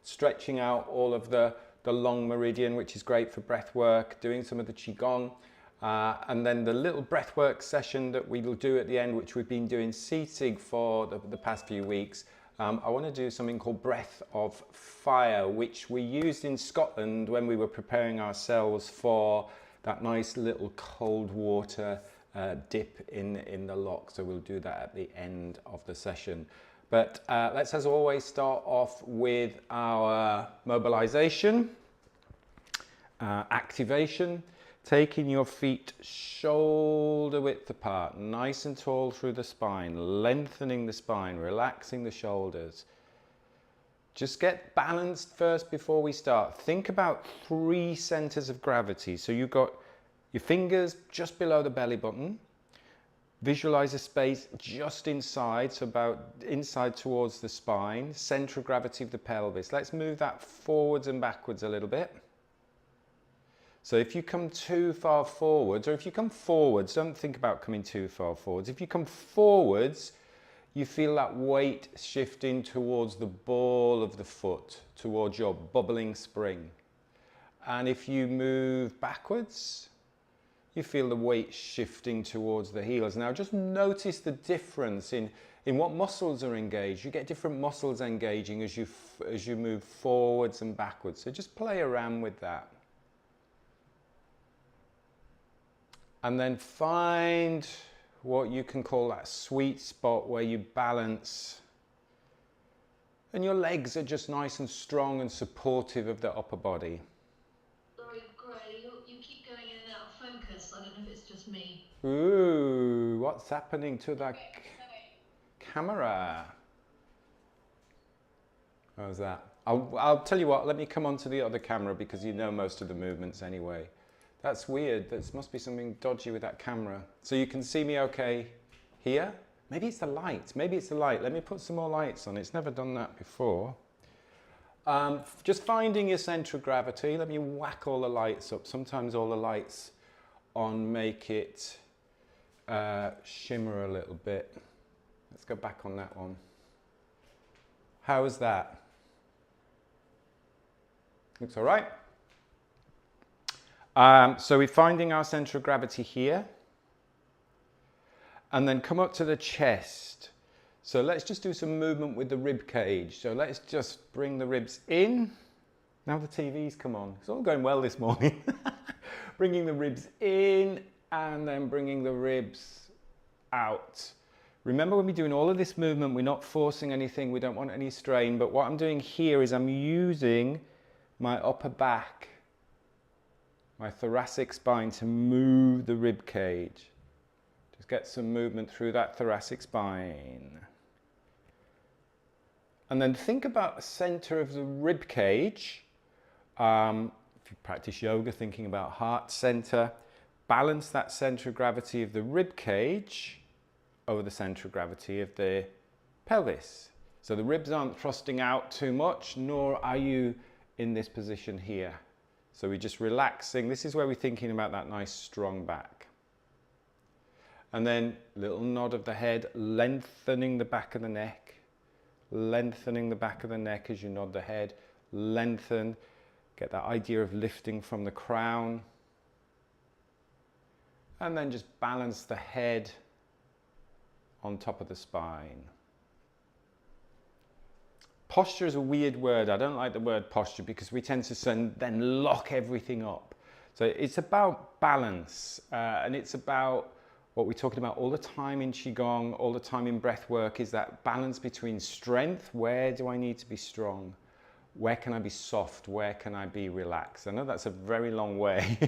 stretching out all of the long meridian, which is great for breath work, doing some of the qigong, and then the little breath work session that we will do at the end, which we've been doing seated for the past few weeks. I want to do something called breath of fire, which we used in Scotland when we were preparing ourselves for that nice little cold water dip in the loch. So we'll do that at the end of the session. But let's, as always, start off with our mobilization, activation, taking your feet shoulder width apart, nice and tall through the spine, lengthening the spine, relaxing the shoulders. Just get balanced first before we start. Think about 3 centers of gravity. So you've got your fingers just below the belly button. Visualize a space just inside, so about inside towards the spine, center of gravity of the pelvis. Let's move that forwards and backwards a little bit. So if you come too far forwards, or if you come forwards, don't think about coming too far forwards. If you come forwards, you feel that weight shifting towards the ball of the foot, towards your bubbling spring. And if you move backwards, you feel the weight shifting towards the heels. Now just notice the difference in what muscles are engaged. You get different muscles engaging as you move forwards and backwards. So just play around with that. And then find what you can call that sweet spot where you balance and your legs are just nice and strong and supportive of the upper body. Sorry, Gray, you keep going in and out of focus. I don't know if it's just me. Ooh, what's happening to that camera? How's that? I'll tell you what, let me come on to the other camera because you know most of the movements anyway. That's weird. There must be something dodgy with that camera. So you can see me okay here? Maybe it's the light. Maybe it's the light. Let me put some more lights on. It's never done that before. Just finding your center of gravity. Let me whack all the lights up. Sometimes all the lights on make it shimmer a little bit. Let's go back on that one. How is that? Looks all right. So we're finding our center of gravity here. And then come up to the chest. So let's just do some movement with the rib cage. So let's just bring the ribs in. Now the TV's come on. It's all going well this morning. Bringing the ribs in and then bringing the ribs out. Remember, when we're doing all of this movement, we're not forcing anything. We don't want any strain. But what I'm doing here is I'm using my upper back, my thoracic spine to move the rib cage. Just get some movement through that thoracic spine. And then think about the center of the rib cage. If you practice yoga, thinking about heart center, balance that center of gravity of the rib cage over the center of gravity of the pelvis. So the ribs aren't thrusting out too much, nor are you in this position here. So we're just relaxing. This is where we're thinking about that nice strong back. And then little nod of the head, lengthening the back of the neck. Lengthening the back of the neck as you nod the head. Lengthen. Get that idea of lifting from the crown. And then just balance the head on top of the spine. Posture is a weird word. I don't like the word posture because we tend to then lock everything up. So it's about balance, and it's about what we're talking about all the time in qigong, all the time in breath work, is that balance between strength. Where do I need to be strong? Where can I be soft? Where can I be relaxed? I know that's a very long way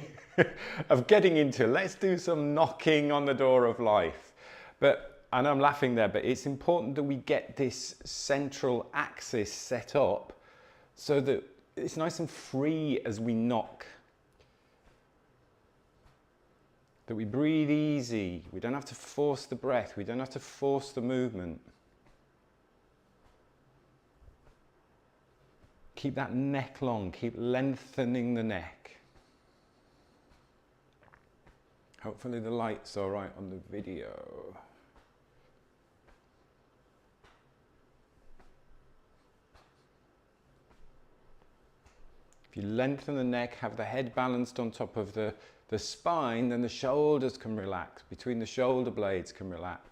of getting into. Let's do some knocking on the door of life. But I know I'm laughing there, but it's important that we get this central axis set up so that it's nice and free as we knock. That we breathe easy. We don't have to force the breath. We don't have to force the movement. Keep that neck long. Keep lengthening the neck. Hopefully the light's all right on the video. If you lengthen the neck, have the head balanced on top of the spine, then the shoulders can relax, between the shoulder blades can relax.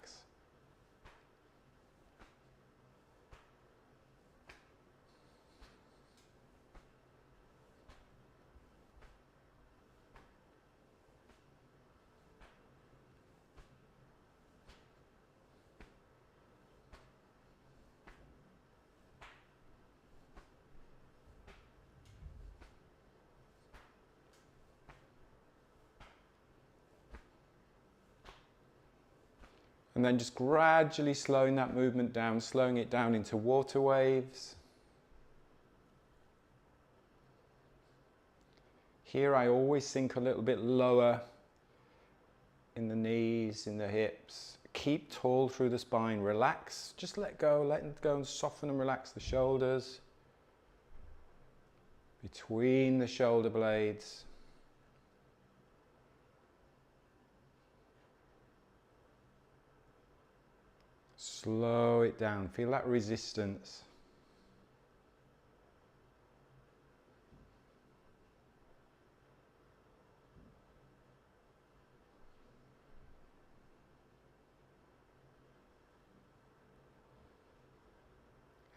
And then just gradually slowing that movement down, slowing it down into water waves. Here I always sink a little bit lower in the knees, in the hips. Keep tall through the spine, relax, just let it go and soften and relax the shoulders. Between the shoulder blades. Slow it down, feel that resistance.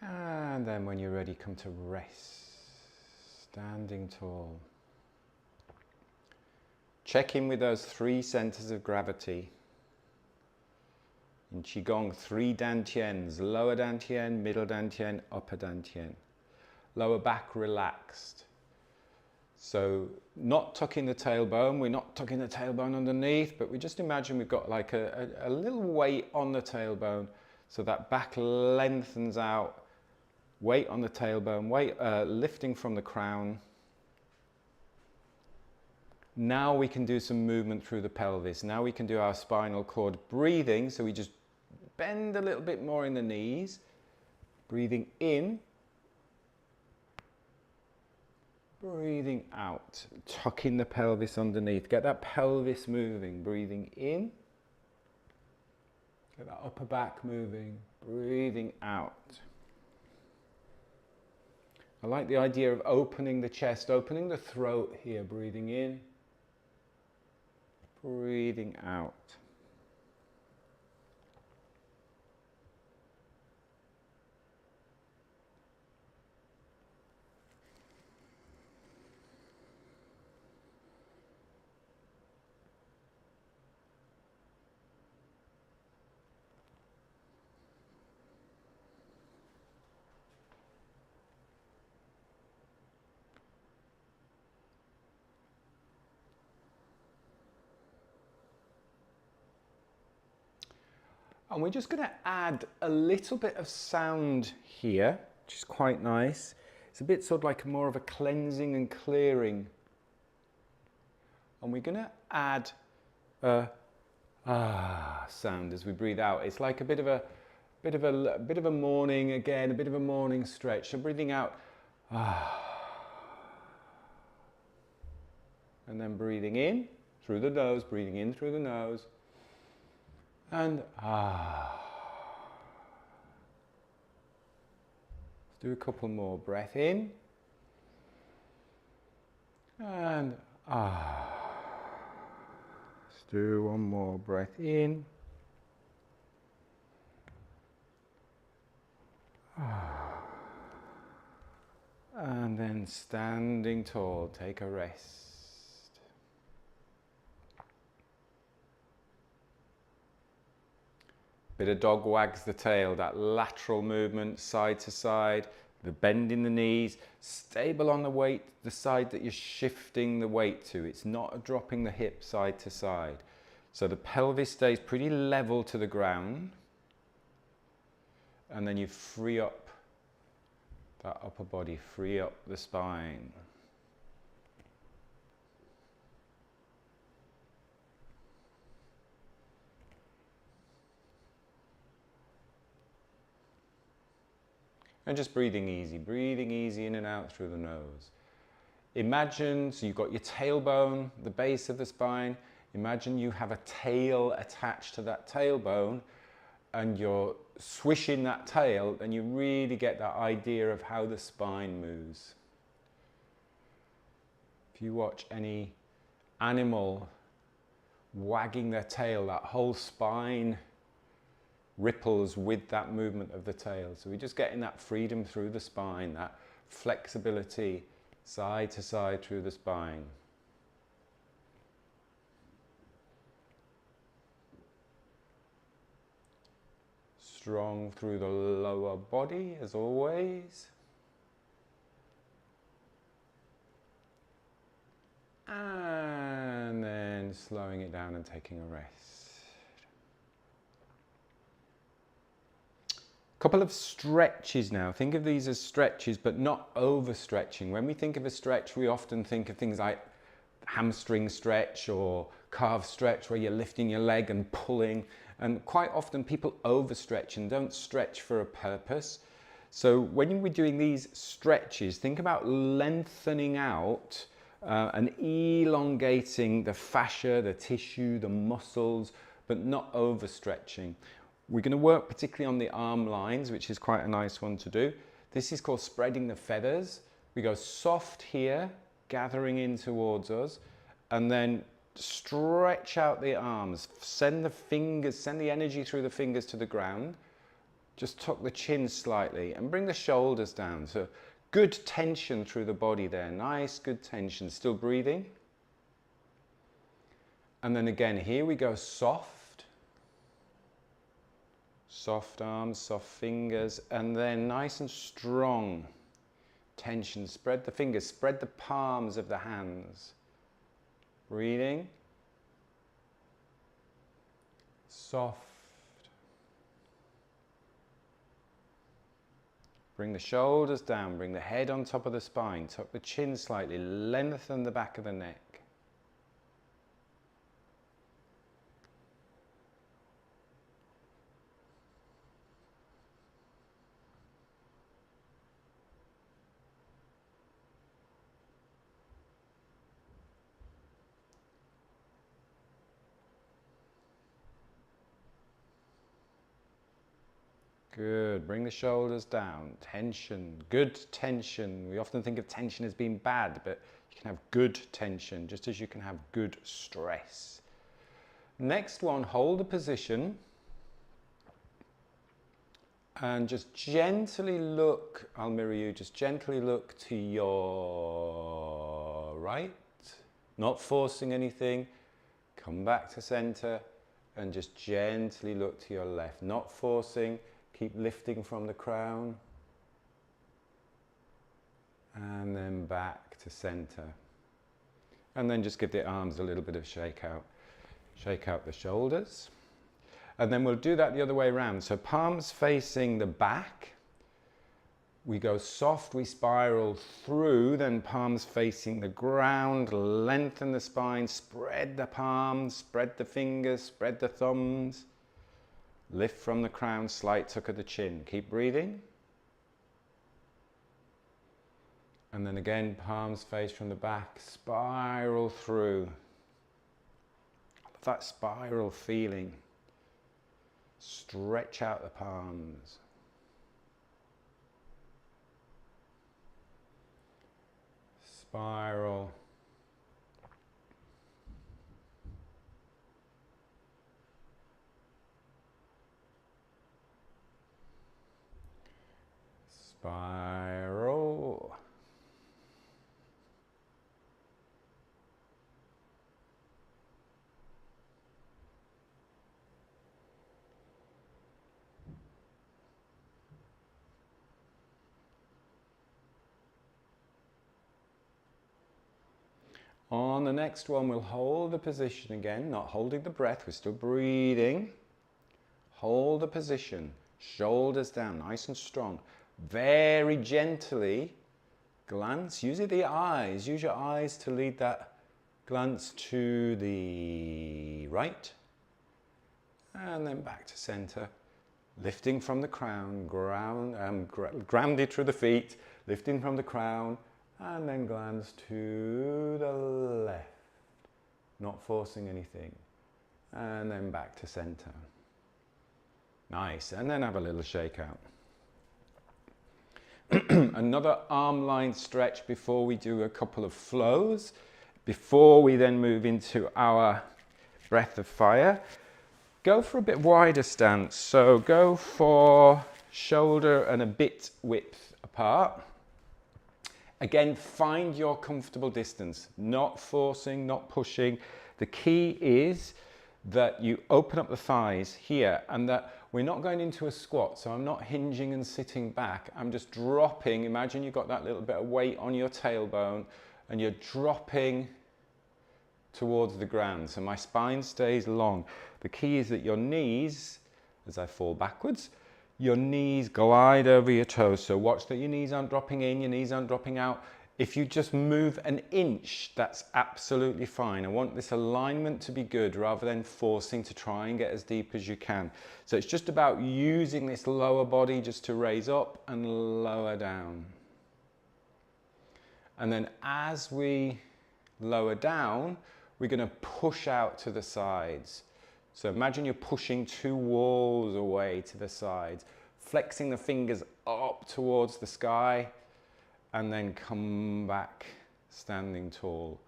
And then when you're ready, come to rest, standing tall. Check in with those 3 centers of gravity. In qigong, 3 dantians, lower dantian, middle dantian, upper dantian. Lower back relaxed. So not tucking the tailbone, we're not tucking the tailbone underneath, but we just imagine we've got like a little weight on the tailbone, so that back lengthens out, weight on the tailbone, weight lifting from the crown. Now we can do some movement through the pelvis. Now we can do our spinal cord breathing, so we just bend a little bit more in the knees, breathing in, breathing out, tucking the pelvis underneath, get that pelvis moving, breathing in, get that upper back moving, breathing out. I like the idea of opening the chest, opening the throat here, breathing in, breathing out. And we're just going to add a little bit of sound here, which is quite nice. It's a bit sort of like more of a cleansing and clearing. And we're going to add a sound as we breathe out. It's like a bit of a morning, again, a bit of a morning stretch. So breathing out, and then breathing in through the nose, breathing in through the nose. And let's do a couple more. Breath in. And let's do one more. Breath in. And then standing tall, take a rest. Bit of dog wags the tail, that lateral movement, side to side, the bend in the knees, stable on the weight, the side that you're shifting the weight to. It's not dropping the hip side to side. So the pelvis stays pretty level to the ground. And then you free up that upper body, free up the spine. And just breathing easy in and out through the nose. Imagine, so you've got your tailbone, the base of the spine. Imagine you have a tail attached to that tailbone and you're swishing that tail, and you really get that idea of how the spine moves. If you watch any animal wagging their tail, that whole spine ripples with that movement of the tail. So we're just getting that freedom through the spine, that flexibility side to side through the spine. Strong through the lower body as always. And then slowing it down and taking a rest. Couple of stretches now. Think of these as stretches, but not overstretching. When we think of a stretch, we often think of things like hamstring stretch or calf stretch, where you're lifting your leg and pulling. And quite often people overstretch and don't stretch for a purpose. So when we're doing these stretches, think about lengthening out and elongating the fascia, the tissue, the muscles, but not overstretching. We're going to work particularly on the arm lines, which is quite a nice one to do. This is called spreading the feathers. We go soft here, gathering in towards us, and then stretch out the arms. Send the fingers, send the energy through the fingers to the ground. Just tuck the chin slightly and bring the shoulders down. So good tension through the body there. Nice, good tension. Still breathing. And then again, here we go soft. Soft arms, soft fingers, and then nice and strong tension. Spread the fingers, spread the palms of the hands. Breathing. Soft. Bring the shoulders down, bring the head on top of the spine, tuck the chin slightly, lengthen the back of the neck. Good. Bring the shoulders down. Tension. Good tension. We often think of tension as being bad, but you can have good tension, just as you can have good stress. Next one, hold the position. And just gently look, I'll mirror you, just gently look to your right. Not forcing anything. Come back to center and just gently look to your left. Not forcing. Keep lifting from the crown. And then back to center. And then just give the arms a little bit of shake out. Shake out the shoulders. And then we'll do that the other way around. So palms facing the back. We go soft, we spiral through, then palms facing the ground. Lengthen the spine, spread the palms, spread the fingers, spread the thumbs. Lift from the crown, slight tuck of the chin. Keep breathing. And then again, palms face from the back, spiral through. That spiral feeling. Stretch out the palms. Spiral. Spiral. On the next one, we'll hold the position again, not holding the breath, we're still breathing. Hold the position, shoulders down, nice and strong. Very gently glance, use the eyes, use your eyes to lead that glance to the right. And then back to center, lifting from the crown, grounded through the feet, lifting from the crown, and then glance to the left, not forcing anything, and then back to center. Nice, and then have a little shake out. Another arm line stretch before we do a couple of flows, before we then move into our breath of fire. Go for a bit wider stance, so go for shoulder and a bit width apart. Again, find your comfortable distance, not forcing, not pushing. The key is that you open up the thighs here and that we're not going into a squat. So I'm not hinging and sitting back. I'm just dropping. Imagine you've got that little bit of weight on your tailbone and you're dropping towards the ground. So my spine stays long. The key is that your knees, as I fall backwards, your knees glide over your toes. So watch that your knees aren't dropping in, your knees aren't dropping out. If you just move an inch, that's absolutely fine. I want this alignment to be good rather than forcing to try and get as deep as you can. So it's just about using this lower body just to raise up and lower down. And then as we lower down, we're going to push out to the sides. So imagine you're pushing two walls away to the sides, flexing the fingers up towards the sky, and then come back standing tall.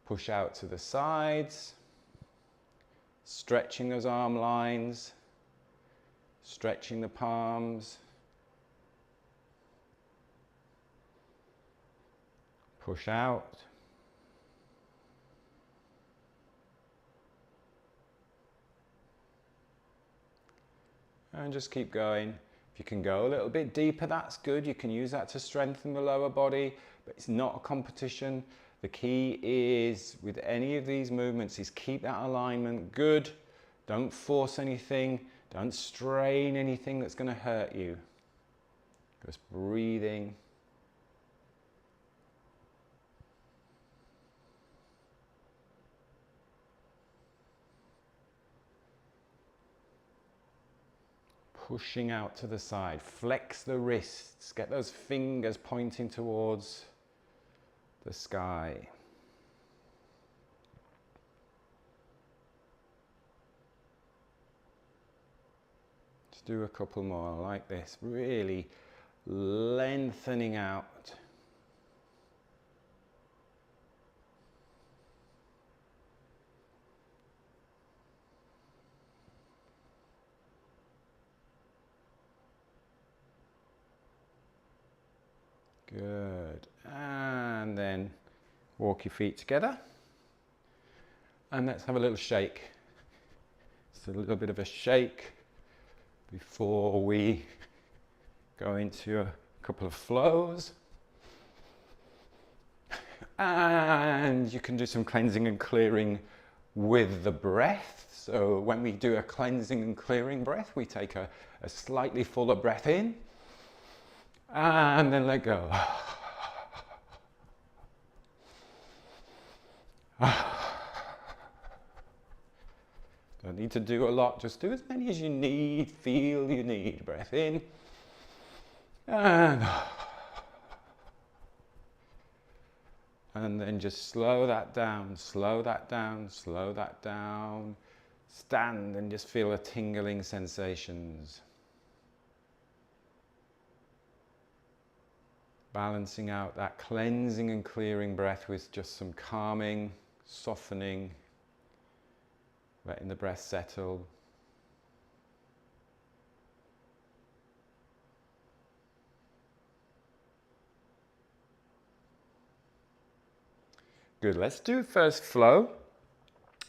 Push out to the sides, stretching those arm lines, stretching the palms. Push out. And just keep going. If you can go a little bit deeper, that's good. You can use that to strengthen the lower body, but it's not a competition. The key is, with any of these movements, is keep that alignment good. Don't force anything. Don't strain anything that's going to hurt you. Just breathing. Pushing out to the side, flex the wrists, get those fingers pointing towards the sky. Just do a couple more like this, really lengthening out. Good. And then walk your feet together. And let's have a little shake. Just a little bit of a shake before we go into a couple of flows. And you can do some cleansing and clearing with the breath. So when we do a cleansing and clearing breath, we take a slightly fuller breath in. And then let go. Don't need to do a lot, just do as many as you need, feel you need. Breath in. And then just slow that down, slow that down, slow that down. Stand and just feel the tingling sensations. Balancing out that cleansing and clearing breath with just some calming, softening, letting the breath settle. Good, let's do first flow.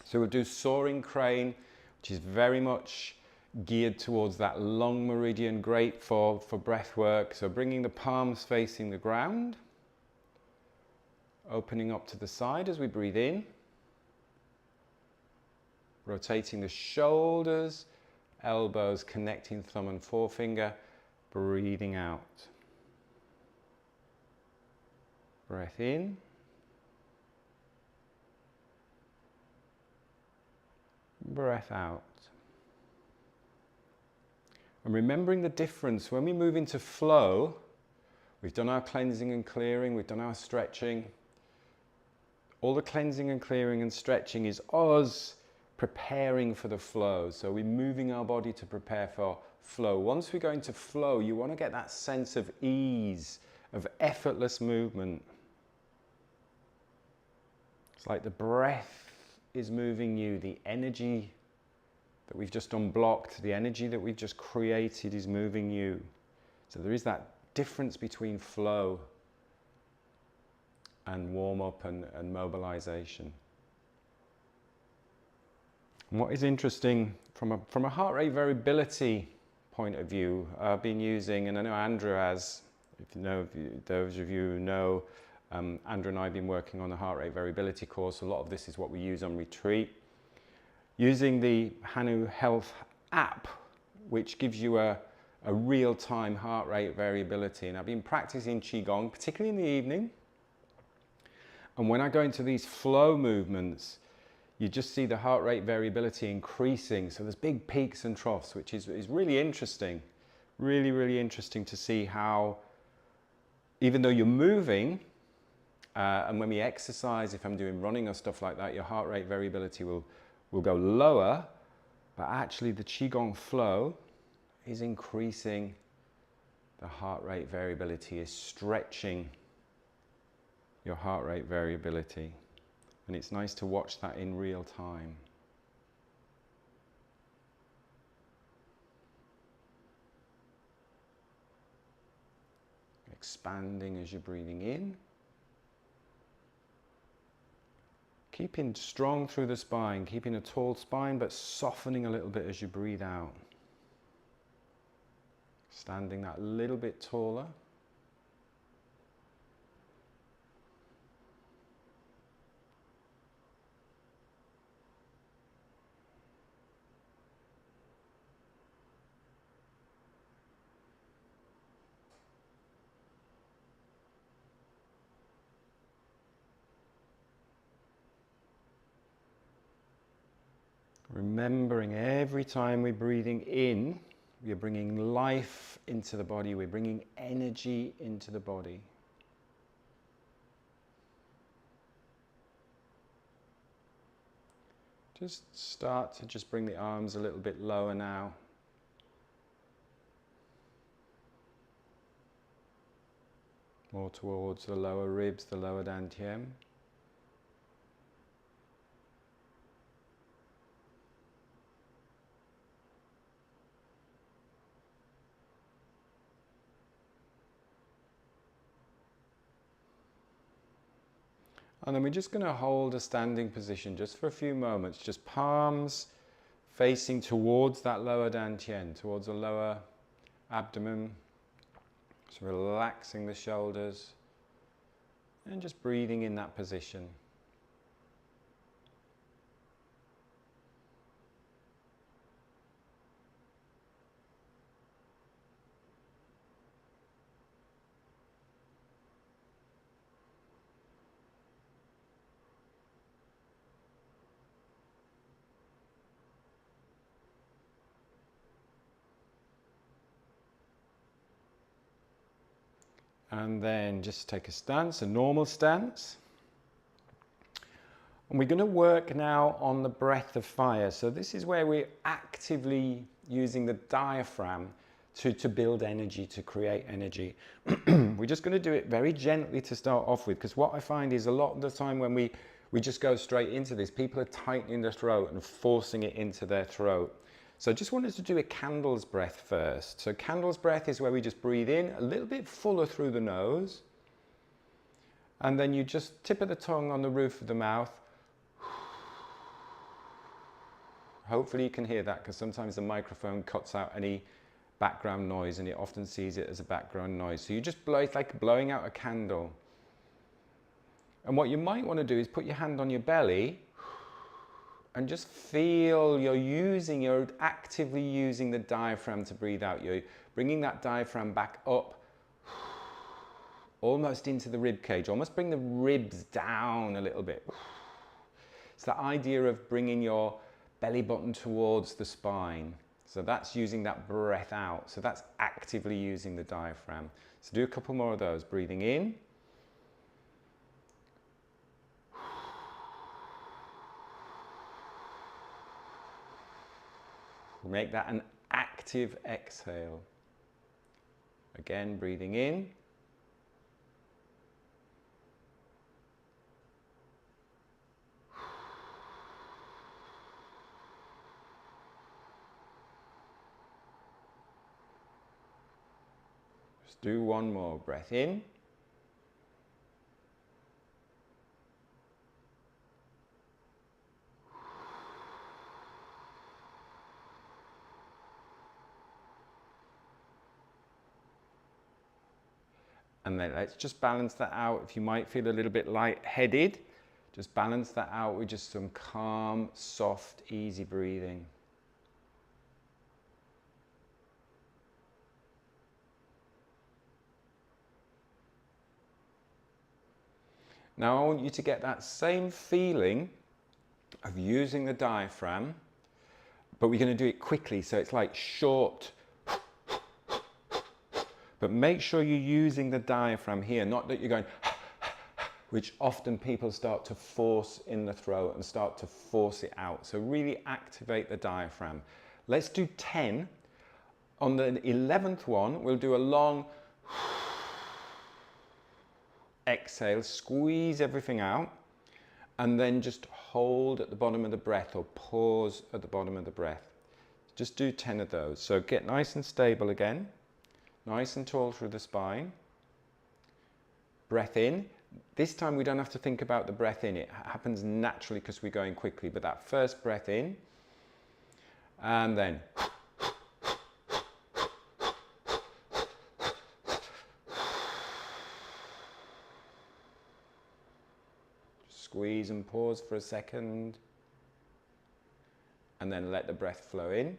So we'll do soaring crane, which is very much geared towards that long meridian, great for breath work. So bringing the palms facing the ground, opening up to the side as we breathe in, rotating the shoulders, elbows connecting thumb and forefinger, breathing out. Breath in. Breath out. And remembering the difference, when we move into flow, we've done our cleansing and clearing, we've done our stretching. All the cleansing and clearing and stretching is us preparing for the flow. So we're moving our body to prepare for flow. Once we go into flow, you want to get that sense of ease, of effortless movement. It's like the breath is moving you, the energy that we've just unblocked, the energy that we've just created is moving you. So there is that difference between flow and warm-up and mobilization. And what is interesting from a heart rate variability point of view, I've been using, and I know Andrew has, if you know, those of you who know, Andrew and I have been working on the heart rate variability course. A lot of this is what we use on retreat. Using the Hanu Health app, which gives you a real-time heart rate variability. And I've been practicing qigong, particularly in the evening. And when I go into these flow movements, you just see the heart rate variability increasing. So there's big peaks and troughs, which is really interesting. Really, really interesting to see how, even though you're moving, and when we exercise, if I'm doing running or stuff like that, your heart rate variability will go lower, but actually the qigong flow is increasing. The heart rate variability is stretching your heart rate variability. And it's nice to watch that in real time. Expanding as you're breathing in. Keeping strong through the spine, keeping a tall spine, but softening a little bit as you breathe out. Standing that little bit taller. Remembering every time we're breathing in, we're bringing life into the body, we're bringing energy into the body. Just start to just bring the arms a little bit lower now. More towards the lower ribs, the lower dantian. And then we're just going to hold a standing position just for a few moments, just palms facing towards that lower dantian, towards the lower abdomen. So relaxing the shoulders and just breathing in that position. And then just take a stance, a normal stance. And we're going to work now on the breath of fire. So this is where we're actively using the diaphragm to build energy, to create energy. We're just going to do it very gently to start off with, because what I find is a lot of the time when we just go straight into this, people are tightening their throat and forcing it into their throat. So I just wanted to do a candle's breath first. So candle's breath is where we just breathe in a little bit fuller through the nose. And then you just tip of the tongue on the roof of the mouth. Hopefully you can hear that, because sometimes the microphone cuts out any background noise and it often sees it as a background noise. So you just blow, it's like blowing out a candle. And what you might want to do is put your hand on your belly and just feel you're actively using the diaphragm to breathe out. You're bringing that diaphragm back up, almost into the rib cage, almost bring the ribs down a little bit. It's the idea of bringing your belly button towards the spine. So that's using that breath out. So that's actively using the diaphragm. So do a couple more of those. Breathing in. Make that an active active exhale. Again, breathing in. Just do one more. Breath in. And then let's just balance that out. If you might feel a little bit lightheaded, just balance that out with just some calm, soft, easy breathing. Now I want you to get that same feeling of using the diaphragm, but we're going to do it quickly, so it's like short. But make sure you're using the diaphragm here, not that you're going, which often people start to force in the throat and start to force it out. So really activate the diaphragm. Let's do 10. On the 11th one, we'll do a long exhale, squeeze everything out, and then just hold at the bottom of the breath or pause at the bottom of the breath. Just do 10 of those. So get nice and stable again, nice and tall through the spine. Breath in. This time we don't have to think about the breath in. It happens naturally because we're going quickly, but that first breath in, and then squeeze and pause for a second, and then let the breath flow in,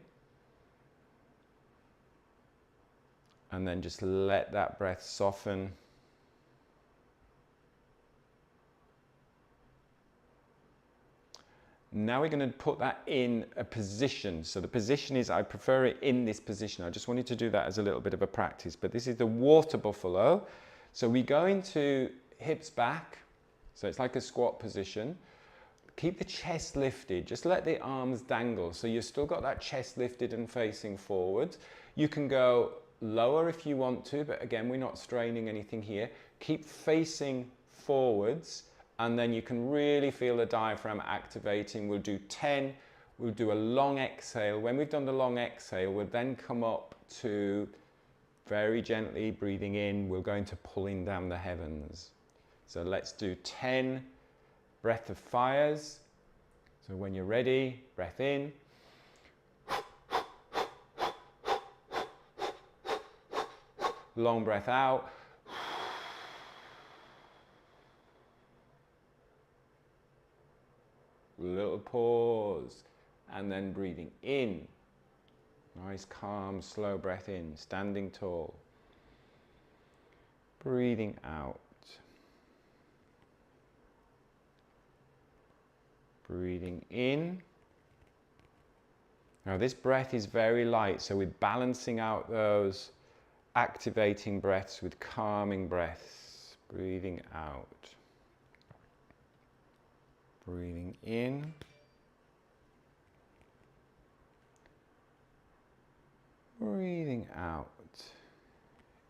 and then just let that breath soften. Now we're going to put that in a position. So the position is, I prefer it in this position. I just wanted to do that as a little bit of a practice, but this is the water buffalo. So we go into hips back. So it's like a squat position. Keep the chest lifted. Just let the arms dangle. So you've still got that chest lifted and facing forward. You can go lower if you want to, but again, we're not straining anything here. Keep facing forwards, and then you can really feel the diaphragm activating. We'll do 10. We'll do a long exhale. When we've done the long exhale, we'll then come up to very gently breathing in. We're going to pulling down the heavens. So let's do 10 breath of fires. So when you're ready, breath in. Long breath out. Little pause. And then breathing in. Nice, calm, slow breath in, standing tall. Breathing out. Breathing in. Now this breath is very light, so we're balancing out those activating breaths with calming breaths. Breathing out. Breathing in. Breathing out.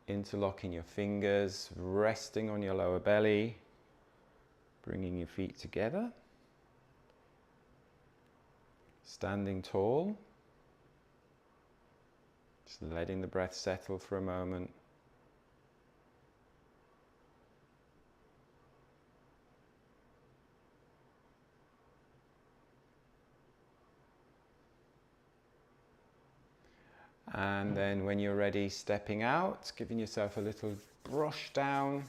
Interlocking your fingers, resting on your lower belly, bringing your feet together. Standing tall, just letting the breath settle for a moment. And then when you're ready, stepping out, giving yourself a little brush down.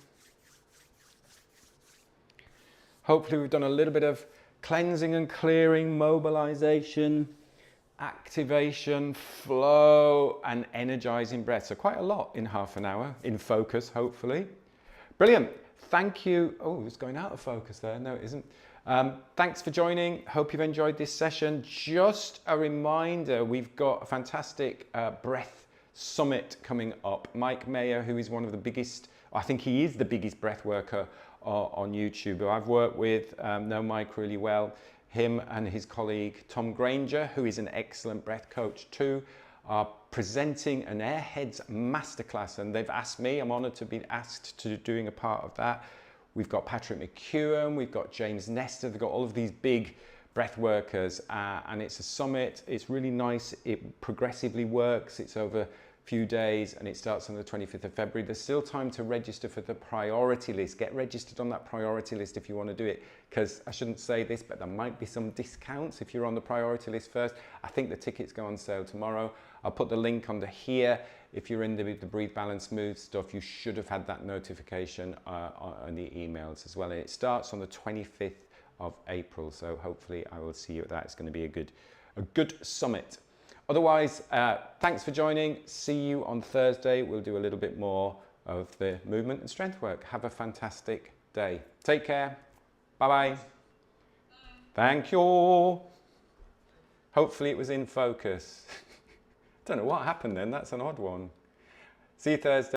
Hopefully we've done a little bit of cleansing and clearing, mobilization, activation, flow, and energizing breath. So quite a lot in half an hour, in focus, hopefully. Brilliant. Thank you. Oh, it's going out of focus there. No, it isn't. Thanks for joining. Hope you've enjoyed this session. Just a reminder, we've got a fantastic breath summit coming up. Mike Mayer, who is one of the biggest, I think he is the biggest breath worker on YouTube, who I've worked with, know Mike really well. Him and his colleague Tom Granger, who is an excellent breath coach too, are presenting an Airheads Masterclass, and they've asked me, I'm honoured to be asked to doing a part of that. We've got Patrick McEwen, we've got James Nestor, they've got all of these big breath workers, and it's a summit. It's really nice. It progressively works. It's over a few days, and it starts on the 25th of February. There's still time to register for the priority list. Get registered on that priority list if you want to do it, because I shouldn't say this, but there might be some discounts if you're on the priority list first. I think the tickets go on sale tomorrow. I'll put the link under here. If you're in the Breathe, Balance, Move stuff, you should have had that notification on the emails as well. And it starts on the 25th of April, so hopefully I will see you at that. It's going to be a good summit. Otherwise, thanks for joining. See you on Thursday. We'll do a little bit more of the movement and strength work. Have a fantastic day. Take care. Bye-bye. Thank you. Hopefully it was in focus. Don't know what happened then. That's an odd one. See you Thursday.